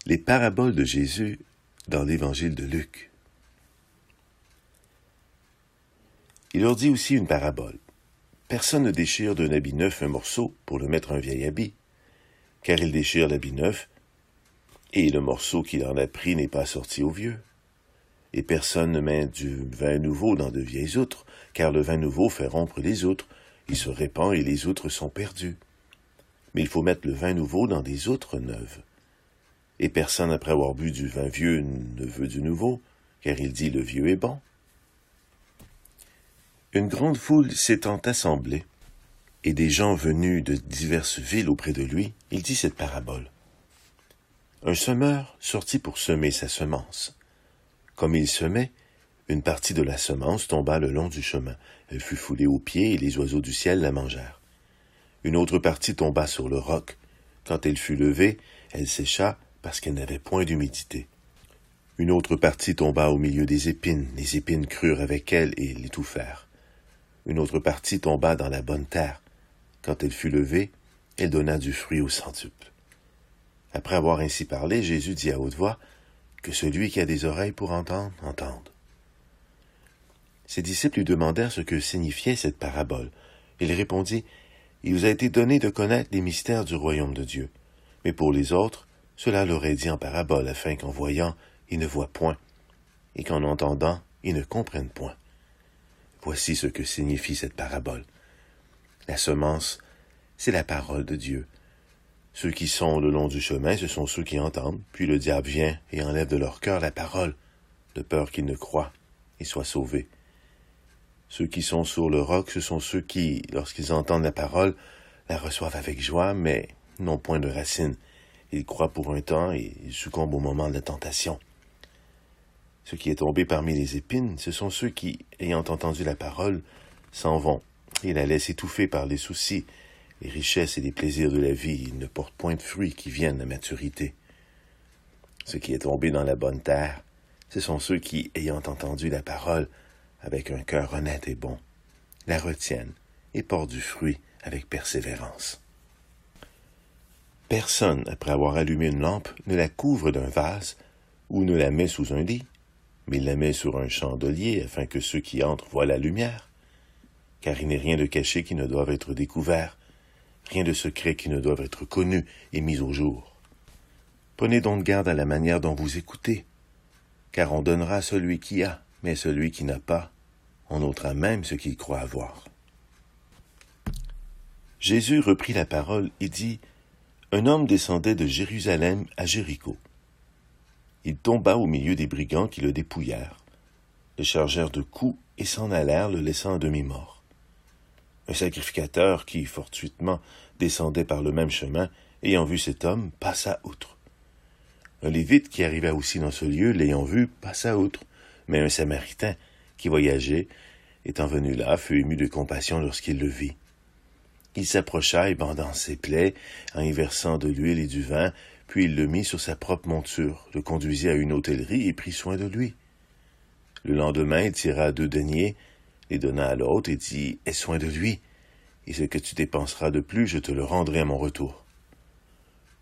Les paraboles de Jésus dans l'Évangile de Luc. Il leur dit aussi une parabole. Personne ne déchire d'un habit neuf un morceau pour le mettre un vieil habit, car il déchire l'habit neuf, et le morceau qu'il en a pris n'est pas sorti au vieux. Et personne ne met du vin nouveau dans de vieilles outres, car le vin nouveau fait rompre les outres, il se répand et les outres sont perdues. Mais il faut mettre le vin nouveau dans des outres neuves. Et personne, après avoir bu du vin vieux, ne veut du nouveau, car il dit le vieux est bon. Une grande foule s'étant assemblée, et des gens venus de diverses villes auprès de lui, il dit cette parabole. Un semeur sortit pour semer sa semence. Comme il semait, une partie de la semence tomba le long du chemin. Elle fut foulée aux pieds et les oiseaux du ciel la mangèrent. Une autre partie tomba sur le roc. Quand elle fut levée, elle sécha parce qu'elle n'avait point d'humidité. Une autre partie tomba au milieu des épines. Les épines crurent avec elle et l'étouffèrent. Une autre partie tomba dans la bonne terre. Quand elle fut levée, elle donna du fruit au centuple. Après avoir ainsi parlé, Jésus dit à haute voix, « Que celui qui a des oreilles pour entendre, entende. » Ses disciples lui demandèrent ce que signifiait cette parabole. Il répondit, « Il vous a été donné de connaître les mystères du royaume de Dieu. Mais pour les autres, cela leur est dit en parabole, afin qu'en voyant, ils ne voient point, et qu'en entendant, ils ne comprennent point. Voici ce que signifie cette parabole. La semence, c'est la parole de Dieu. Ceux qui sont le long du chemin, ce sont ceux qui entendent, puis le diable vient et enlève de leur cœur la parole, de peur qu'ils ne croient et soient sauvés. Ceux qui sont sur le roc, ce sont ceux qui, lorsqu'ils entendent la parole, la reçoivent avec joie, mais n'ont point de racines. Ils croient pour un temps et ils succombent au moment de la tentation. Ce qui est tombé parmi les épines, ce sont ceux qui, ayant entendu la parole, s'en vont et la laissent étouffer par les soucis, les richesses et les plaisirs de la vie. Ils ne portent point de fruits qui viennent à maturité. Ce qui est tombé dans la bonne terre, ce sont ceux qui, ayant entendu la parole, avec un cœur honnête et bon, la retiennent et portent du fruit avec persévérance. Personne, après avoir allumé une lampe, ne la couvre d'un vase ou ne la met sous un lit, mais il la met sur un chandelier afin que ceux qui entrent voient la lumière. Car il n'est rien de caché qui ne doive être découvert, rien de secret qui ne doive être connu et mis au jour. Prenez donc garde à la manière dont vous écoutez, car on donnera à celui qui a, mais celui qui n'a pas, on ôtera même ce qu'il croit avoir. Jésus reprit la parole et dit, « Un homme descendait de Jérusalem à Jéricho. Il tomba au milieu des brigands qui le dépouillèrent, le chargèrent de coups et s'en allèrent, le laissant à demi-mort. Un sacrificateur qui, fortuitement, descendait par le même chemin, ayant vu cet homme, passa outre. Un lévite qui arriva aussi dans ce lieu, l'ayant vu, passa outre, mais un samaritain qui voyageait, étant venu là, fut ému de compassion lorsqu'il le vit. Il s'approcha et bandant ses plaies, en y versant de l'huile et du vin, puis il le mit sur sa propre monture, le conduisit à une hôtellerie et prit soin de lui. Le lendemain, il tira 2 deniers, les donna à l'autre et dit, « Aie soin de lui, et ce que tu dépenseras de plus, je te le rendrai à mon retour. »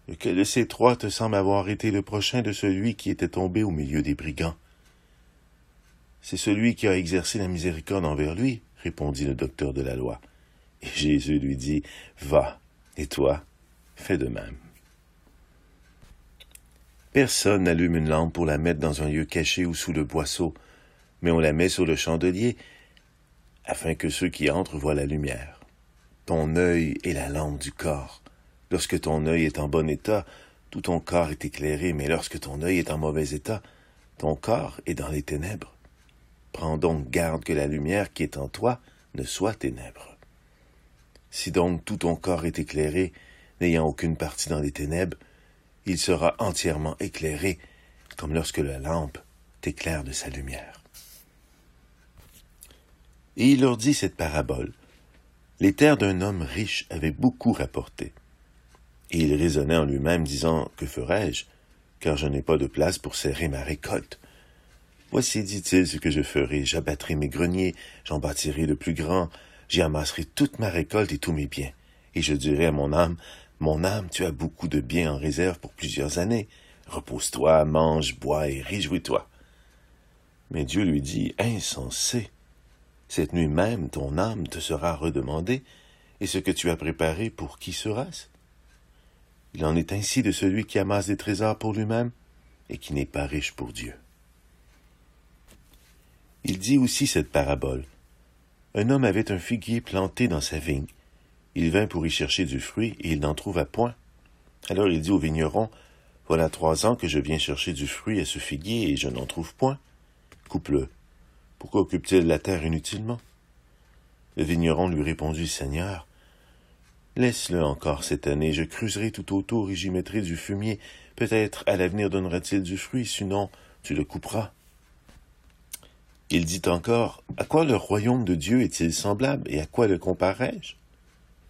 Lequel de ces 3 te semble avoir été le prochain de celui qui était tombé au milieu des brigands? C'est celui qui a exercé la miséricorde envers lui, répondit le docteur de la loi. Et Jésus lui dit, « Va, et toi, fais de même. » Personne n'allume une lampe pour la mettre dans un lieu caché ou sous le boisseau, mais on la met sur le chandelier, afin que ceux qui entrent voient la lumière. Ton œil est la lampe du corps. Lorsque ton œil est en bon état, tout ton corps est éclairé, mais lorsque ton œil est en mauvais état, ton corps est dans les ténèbres. Prends donc garde que la lumière qui est en toi ne soit ténèbres. Si donc tout ton corps est éclairé, n'ayant aucune partie dans les ténèbres, il sera entièrement éclairé, comme lorsque la lampe t'éclaire de sa lumière. Et il leur dit cette parabole. Les terres d'un homme riche avaient beaucoup rapporté. Et il raisonnait en lui-même, disant, « Que ferai-je, car je n'ai pas de place pour serrer ma récolte? Voici, dit-il, ce que je ferai. J'abattrai mes greniers, j'en bâtirai de plus grands, j'y amasserai toute ma récolte et tous mes biens. Et je dirai à mon âme, tu as beaucoup de biens en réserve pour plusieurs années. Repose-toi, mange, bois et réjouis-toi. » Mais Dieu lui dit, « Insensé, cette nuit même ton âme te sera redemandée, et ce que tu as préparé, pour qui sera-ce? Il en est ainsi de celui qui amasse des trésors pour lui-même et qui n'est pas riche pour Dieu. » Il dit aussi cette parabole. Un homme avait un figuier planté dans sa vigne. Il vint pour y chercher du fruit, et il n'en trouva point. Alors il dit au vigneron, « Voilà 3 ans que je viens chercher du fruit à ce figuier, et je n'en trouve point. Coupe-le. Pourquoi occupe-t-il la terre inutilement? » Le vigneron lui répondit, « Seigneur, laisse-le encore cette année, je creuserai tout autour et j'y mettrai du fumier. Peut-être à l'avenir donnera-t-il du fruit, sinon tu le couperas. » Il dit encore, « À quoi le royaume de Dieu est-il semblable, et à quoi le comparais-je?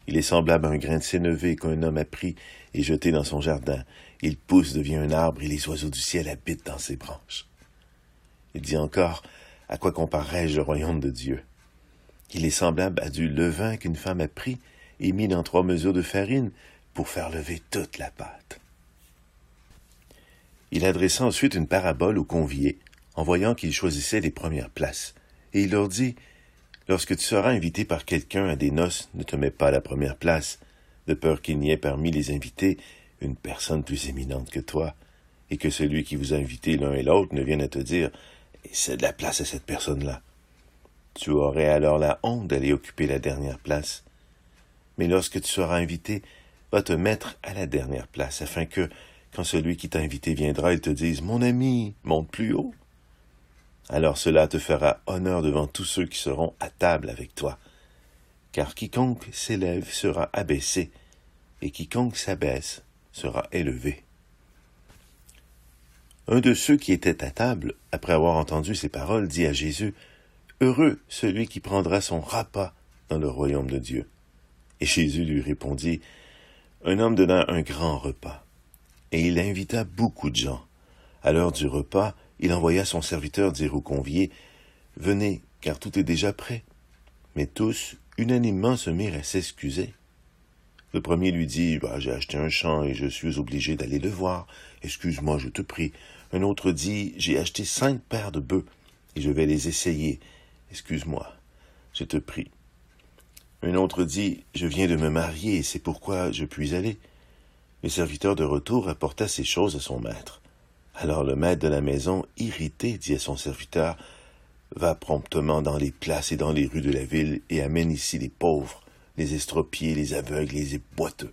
Il est semblable à un grain de sénévé qu'un homme a pris et jeté dans son jardin. Il pousse, devient un arbre, et les oiseaux du ciel habitent dans ses branches. » Il dit encore, « À quoi comparais-je le royaume de Dieu? Il est semblable à du levain qu'une femme a pris et mis dans 3 mesures de farine pour faire lever toute la pâte. » Il adressa ensuite une parabole aux conviés, en voyant qu'ils choisissaient les premières places. Et il leur dit, « Lorsque tu seras invité par quelqu'un à des noces, ne te mets pas à la première place, de peur qu'il n'y ait parmi les invités une personne plus éminente que toi, et que celui qui vous a invité l'un et l'autre ne vienne à te dire, « C'est de la place à cette personne-là. » Tu aurais alors la honte d'aller occuper la dernière place. Mais lorsque tu seras invité, va te mettre à la dernière place, afin que, quand celui qui t'a invité viendra, il te dise, « Mon ami, monte plus haut. » Alors cela te fera honneur devant tous ceux qui seront à table avec toi. Car quiconque s'élève sera abaissé, et quiconque s'abaisse sera élevé. » Un de ceux qui étaient à table, après avoir entendu ces paroles, dit à Jésus, « Heureux celui qui prendra son repas dans le royaume de Dieu. » Et Jésus lui répondit, « Un homme donna un grand repas, et il invita beaucoup de gens. À l'heure du repas, il envoya son serviteur dire aux conviés, « Venez, car tout est déjà prêt. » Mais tous, unanimement, se mirent à s'excuser. Le premier lui dit, « J'ai acheté un champ et je suis obligé d'aller le voir. Excuse-moi, je te prie. » Un autre dit, « J'ai acheté 5 paires de bœufs et je vais les essayer. Excuse-moi, je te prie. » Un autre dit, « Je viens de me marier et c'est pourquoi je puis aller. » Le serviteur de retour apporta ces choses à son maître. Alors le maître de la maison, irrité, dit à son serviteur, « Va promptement dans les places et dans les rues de la ville et amène ici les pauvres, les estropiés, les aveugles, les boiteux. »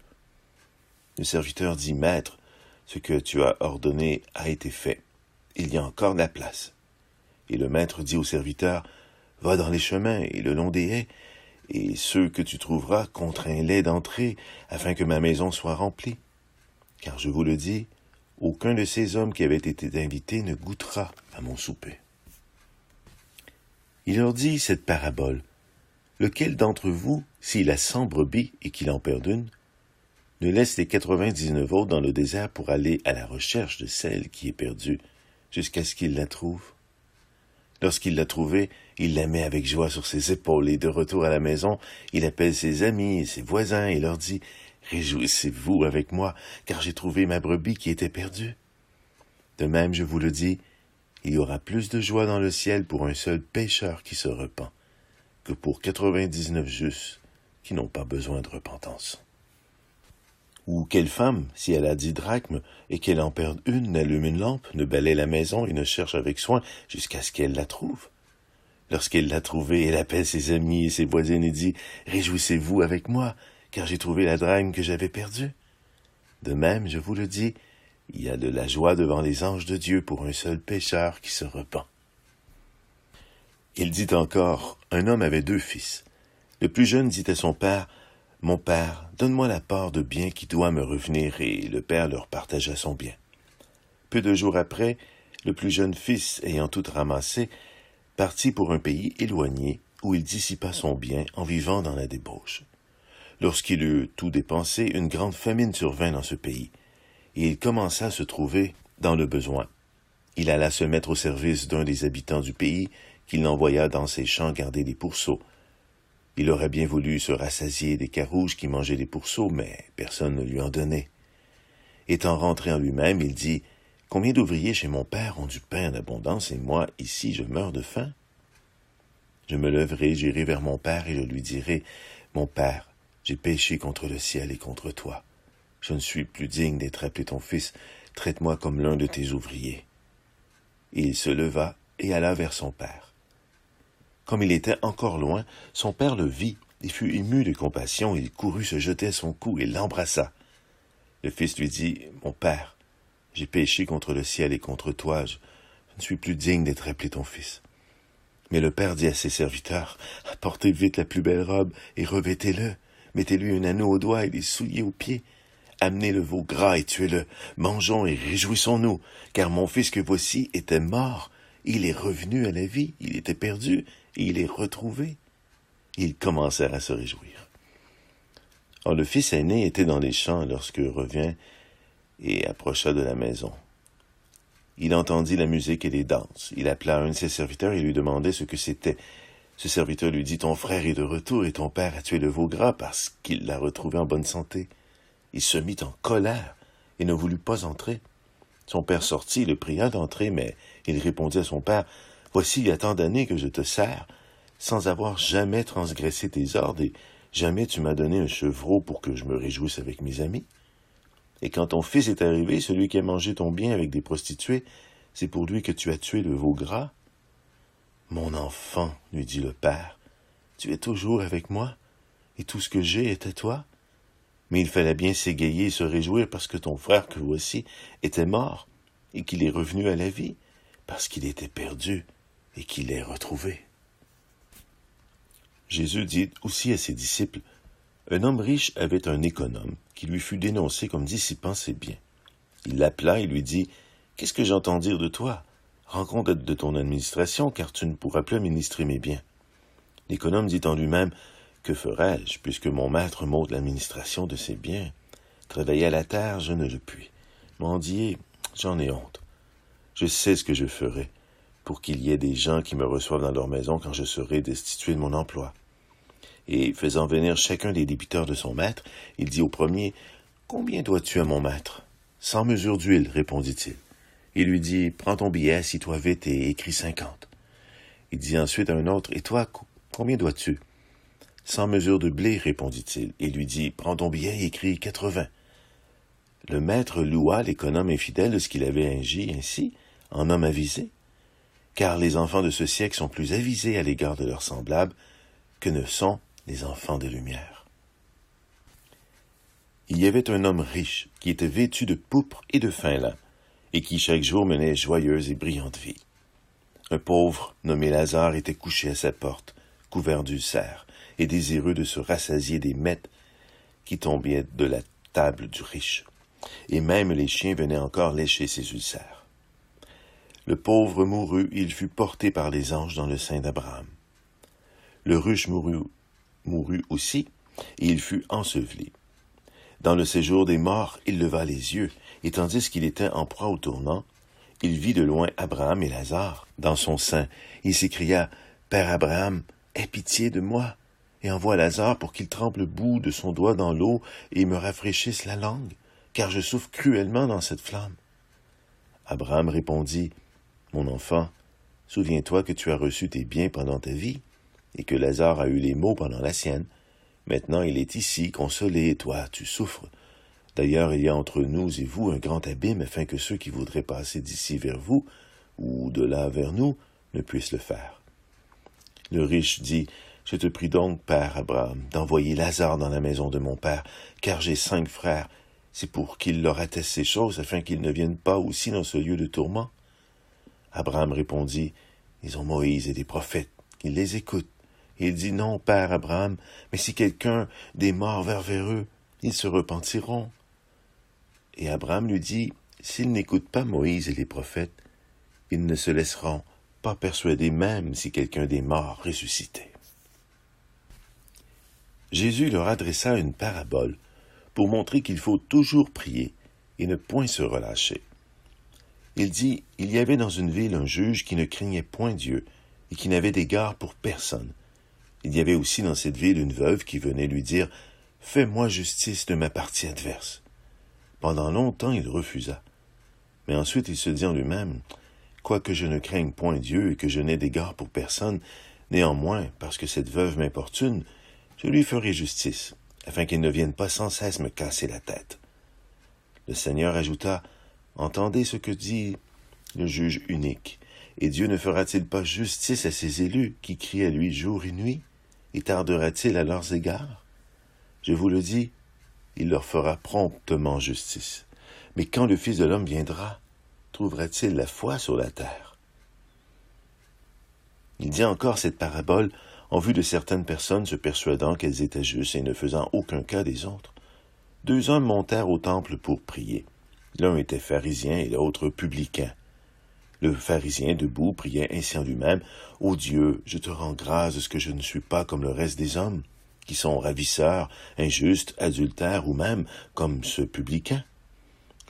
Le serviteur dit, « Maître, ce que tu as ordonné a été fait. Il y a encore de la place. » Et le maître dit au serviteur, « Va dans les chemins et le long des haies, et ceux que tu trouveras, contrains-les d'entrer, afin que ma maison soit remplie. Car je vous le dis, aucun de ces hommes qui avaient été invités ne goûtera à mon souper. » Il leur dit cette parabole. « Lequel d'entre vous, s'il a 100 brebis et qu'il en perd une, ne laisse les 99 autres dans le désert pour aller à la recherche de celle qui est perdue, jusqu'à ce qu'il la trouve? Lorsqu'il l'a trouvée, il la met avec joie sur ses épaules, et de retour à la maison, il appelle ses amis et ses voisins et leur dit, « Réjouissez-vous avec moi, car j'ai trouvé ma brebis qui était perdue. » De même, je vous le dis, il y aura plus de joie dans le ciel pour un seul pécheur qui se repent, que pour 99 justes qui n'ont pas besoin de repentance. Ou quelle femme, si elle a 10 drachmes et qu'elle en perde une, n'allume une lampe, ne balaie la maison et ne cherche avec soin jusqu'à ce qu'elle la trouve? Lorsqu'elle l'a trouvée, elle appelle ses amis et ses voisines et dit, « Réjouissez-vous avec moi, car j'ai trouvé la drachme que j'avais perdue. » De même, je vous le dis, il y a de la joie devant les anges de Dieu pour un seul pécheur qui se repent. Il dit encore, un homme avait 2 fils. Le plus jeune dit à son père, « Mon père, donne-moi la part de bien qui doit me revenir. » Et le père leur partagea son bien. Peu de jours après, le plus jeune fils, ayant tout ramassé, partit pour un pays éloigné, où il dissipa son bien en vivant dans la débauche. Lorsqu'il eut tout dépensé, une grande famine survint dans ce pays, et il commença à se trouver dans le besoin. Il alla se mettre au service d'un des habitants du pays, qu'il l'envoya dans ses champs garder des pourceaux. Il aurait bien voulu se rassasier des carouges qui mangeaient des pourceaux, mais personne ne lui en donnait. Étant rentré en lui-même, il dit, « Combien d'ouvriers chez mon père ont du pain en abondance, et moi, ici, je meurs de faim? Je me leverai, j'irai vers mon père, et je lui dirai, Mon père, j'ai péché contre le ciel et contre toi. Je ne suis plus digne d'être appelé ton fils, traite-moi comme l'un de tes ouvriers. Et il se leva et alla vers son père. Comme il était encore loin, son père le vit et fut ému de compassion. Il courut se jeter à son cou et l'embrassa. Le fils lui dit, Mon père, j'ai péché contre le ciel et contre toi, je ne suis plus digne d'être appelé ton fils. Mais le père dit à ses serviteurs, Apportez vite la plus belle robe et revêtez-le. Mettez-lui un anneau au doigt et des souliers aux pieds. Amenez le veau gras et tuez-le. Mangeons et réjouissons-nous, car mon fils que voici était mort. Il est revenu à la vie, il était perdu, et il est retrouvé. Ils commencèrent à se réjouir. Or le fils aîné était dans les champs lorsque revint et approcha de la maison. Il entendit la musique et les danses. Il appela un de ses serviteurs et lui demandait ce que c'était. Ce serviteur lui dit, Ton frère est de retour et ton père a tué le veau gras parce qu'il l'a retrouvé en bonne santé. Il se mit en colère et ne voulut pas entrer. Son père sortit, le pria d'entrer, mais il répondit à son père, Voici, il y a tant d'années que je te sers, sans avoir jamais transgressé tes ordres, et jamais tu m'as donné un chevreau pour que je me réjouisse avec mes amis. Et quand ton fils est arrivé, celui qui a mangé ton bien avec des prostituées, c'est pour lui que tu as tué le veau gras. Mon enfant, lui dit le père, tu es toujours avec moi, et tout ce que j'ai est à toi. Mais il fallait bien s'égayer et se réjouir parce que ton frère que voici était mort, et qu'il est revenu à la vie, parce qu'il était perdu, et qu'il est retrouvé. Jésus dit aussi à ses disciples, Un homme riche avait un économe qui lui fut dénoncé comme dissipant ses biens. Il l'appela et lui dit, Qu'est-ce que j'entends dire de toi? Rends compte de ton administration, car tu ne pourras plus administrer mes biens. L'économe dit en lui-même, Que ferai-je, puisque mon maître m'ôte l'administration de ses biens? Travailler à la terre, je ne le puis. Mendier, j'en ai honte. Je sais ce que je ferai, pour qu'il y ait des gens qui me reçoivent dans leur maison quand je serai destitué de mon emploi. Et faisant venir chacun des débiteurs de son maître, il dit au premier, Combien dois-tu à mon maître? 100 mesures d'huile, répondit-il. Il lui dit, Prends ton billet, assis-toi vite et écris 50. Il dit ensuite à un autre, Et toi, combien dois-tu? 100 mesures de blé, répondit-il, et lui dit, Prends ton billet et écris 80. Le maître loua l'économe infidèle de ce qu'il avait agi ainsi, en homme avisé, car les enfants de ce siècle sont plus avisés à l'égard de leurs semblables que ne sont les enfants des Lumières. Il y avait un homme riche qui était vêtu de pourpre et de fin lin, et qui chaque jour menait joyeuse et brillante vie. Un pauvre nommé Lazare était couché à sa porte, couvert d'ulcères, et désireux de se rassasier des miettes qui tombaient de la table du riche. Et même les chiens venaient encore lécher ses ulcères. Le pauvre mourut, et il fut porté par les anges dans le sein d'Abraham. Le riche mourut aussi, et il fut enseveli. Dans le séjour des morts, il leva les yeux, et tandis qu'il était en proie au tournant, il vit de loin Abraham et Lazare dans son sein. Il s'écria, « Père Abraham, aie pitié de moi, et envoie Lazare pour qu'il trempe le bout de son doigt dans l'eau et me rafraîchisse la langue, car je souffre cruellement dans cette flamme. » Abraham répondit, « Mon enfant, souviens-toi que tu as reçu tes biens pendant ta vie, et que Lazare a eu les maux pendant la sienne. Maintenant il est ici, consolé, et toi, tu souffres. D'ailleurs, il y a entre nous et vous un grand abîme, afin que ceux qui voudraient passer d'ici vers vous, ou de là vers nous, ne puissent le faire. » Le riche dit, « Je te prie donc, père Abraham, d'envoyer Lazare dans la maison de mon père, car j'ai 5 frères. C'est pour qu'il leur atteste ces choses, afin qu'ils ne viennent pas aussi dans ce lieu de tourment. » Abraham répondit, « Ils ont Moïse et des prophètes, ils les écoutent. » Et il dit, « Non, père Abraham, mais si quelqu'un des morts vers eux, ils se repentiront. » Et Abraham lui dit, « S'ils n'écoutent pas Moïse et les prophètes, ils ne se laisseront pas persuader même si quelqu'un des morts ressuscitait. » Jésus leur adressa une parabole pour montrer qu'il faut toujours prier et ne point se relâcher. Il dit, il y avait dans une ville un juge qui ne craignait point Dieu et qui n'avait d'égard pour personne. Il y avait aussi dans cette ville une veuve qui venait lui dire, « Fais-moi justice de ma partie adverse. » Pendant longtemps il refusa. Mais ensuite il se dit en lui-même, quoique je ne craigne point Dieu et que je n'ai d'égard pour personne, néanmoins, parce que cette veuve m'importune, je lui ferai justice, afin qu'il ne vienne pas sans cesse me casser la tête. Le Seigneur ajouta, entendez ce que dit le juge unique, et Dieu ne fera-t-il pas justice à ses élus qui crient à lui jour et nuit, et tardera-t-il à leurs égards? Je vous le dis, il leur fera promptement justice. Mais quand le Fils de l'homme viendra, trouvera-t-il la foi sur la terre? Il dit encore cette parabole en vue de certaines personnes se persuadant qu'elles étaient justes et ne faisant aucun cas des autres. 2 hommes montèrent au temple pour prier. L'un était pharisien et l'autre publicain. Le pharisien, debout, priait ainsi en lui-même, « Ô Dieu, je te rends grâce de ce que je ne suis pas comme le reste des hommes, qui sont ravisseurs, injustes, adultères ou même comme ce publicain.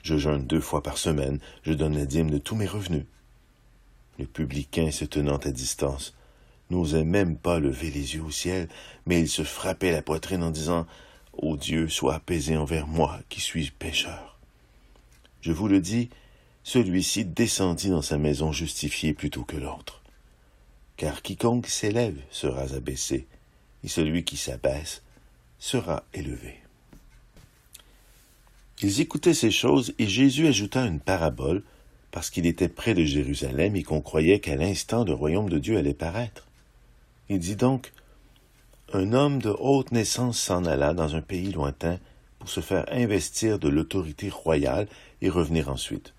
Je jeûne 2 fois par semaine, je donne la dîme de tous mes revenus. » Le publicain, se tenant à distance, n'osait même pas lever les yeux au ciel, mais il se frappait la poitrine en disant, « Ô Dieu, sois apaisé envers moi, qui suis pécheur. » Je vous le dis, celui-ci descendit dans sa maison justifié plutôt que l'autre. Car quiconque s'élève sera abaissé, et celui qui s'abaisse sera élevé. Ils écoutaient ces choses, et Jésus ajouta une parabole, parce qu'il était près de Jérusalem et qu'on croyait qu'à l'instant le royaume de Dieu allait paraître. Il dit donc, un homme de haute naissance s'en alla dans un pays lointain pour se faire investir de l'autorité royale et revenir ensuite.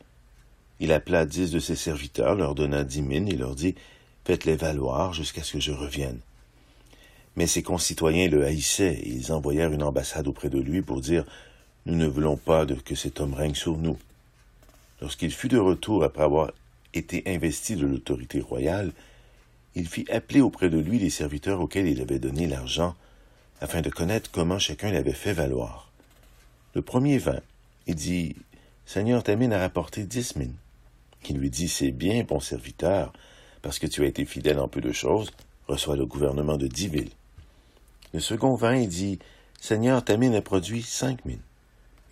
Il appela 10 de ses serviteurs, leur donna 10 000 et leur dit, faites-les valoir jusqu'à ce que je revienne. Mais ses concitoyens le haïssaient et ils envoyèrent une ambassade auprès de lui pour dire, nous ne voulons pas que cet homme règne sur nous. Lorsqu'il fut de retour après avoir été investi de l'autorité royale, il fit appeler auprès de lui les serviteurs auxquels il avait donné l'argent, afin de connaître comment chacun l'avait fait valoir. Le premier vint, il dit, « Seigneur, ta mine a rapporté 10 000. » Il lui dit, « C'est bien, bon serviteur, parce que tu as été fidèle en peu de choses, reçois le gouvernement de 10 villes. » Le second vint et dit, « Seigneur, ta mine a produit 5 000. »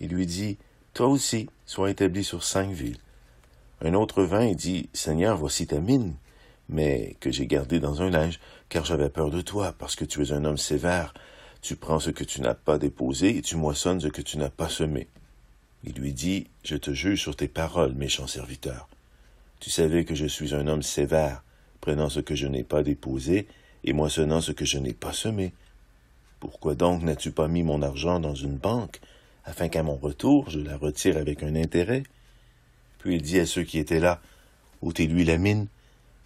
Il lui dit, « Toi aussi, sois établi sur 5 villes. » Un autre vint et dit, « Seigneur, voici ta mine, mais que j'ai gardée dans un linge, car j'avais peur de toi, parce que tu es un homme sévère. Tu prends ce que tu n'as pas déposé et tu moissonnes ce que tu n'as pas semé. » Il lui dit, « Je te juge sur tes paroles, méchant serviteur. Tu savais que je suis un homme sévère, prenant ce que je n'ai pas déposé et moissonnant ce que je n'ai pas semé. Pourquoi donc n'as-tu pas mis mon argent dans une banque, afin qu'à mon retour je la retire avec un intérêt? » Puis il dit à ceux qui étaient là, « ôtez-lui la mine,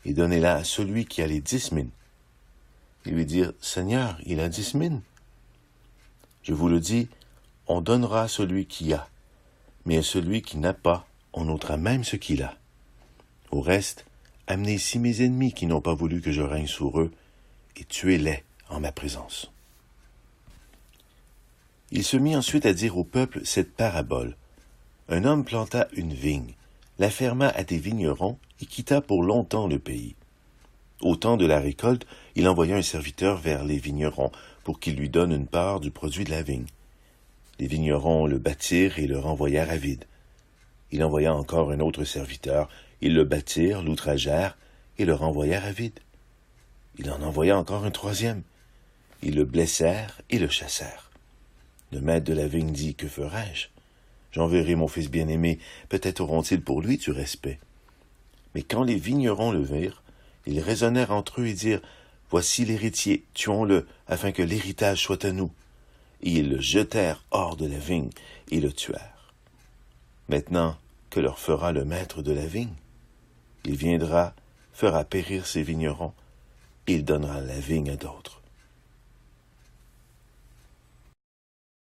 et donnez-la à celui qui a les 10 000. » Ils lui dirent, « Seigneur, il a 10 000. » Je vous le dis, on donnera à celui qui a, mais à celui qui n'a pas, on ôtera même ce qu'il a. Au reste, amenez ici mes ennemis qui n'ont pas voulu que je règne sur eux, et tuez-les en ma présence. » Il se mit ensuite à dire au peuple cette parabole. Un homme planta une vigne, la ferma à des vignerons et quitta pour longtemps le pays. Au temps de la récolte, il envoya un serviteur vers les vignerons pour qu'il lui donne une part du produit de la vigne. Les vignerons le battirent et le renvoyèrent à vide. Il envoya encore un autre serviteur, ils le battirent, l'outragèrent et le renvoyèrent à vide. Il en envoya encore un troisième. Ils le blessèrent et le chassèrent. Le maître de la vigne dit, « Que ferai-je? J'enverrai mon fils bien-aimé, peut-être auront-ils pour lui du respect. » Mais quand les vignerons le virent, ils raisonnèrent entre eux et dirent, « Voici l'héritier, tuons-le, afin que l'héritage soit à nous. » Et ils le jetèrent hors de la vigne et le tuèrent. Maintenant, que leur fera le maître de la vigne? Il viendra, fera périr ses vignerons, et il donnera la vigne à d'autres.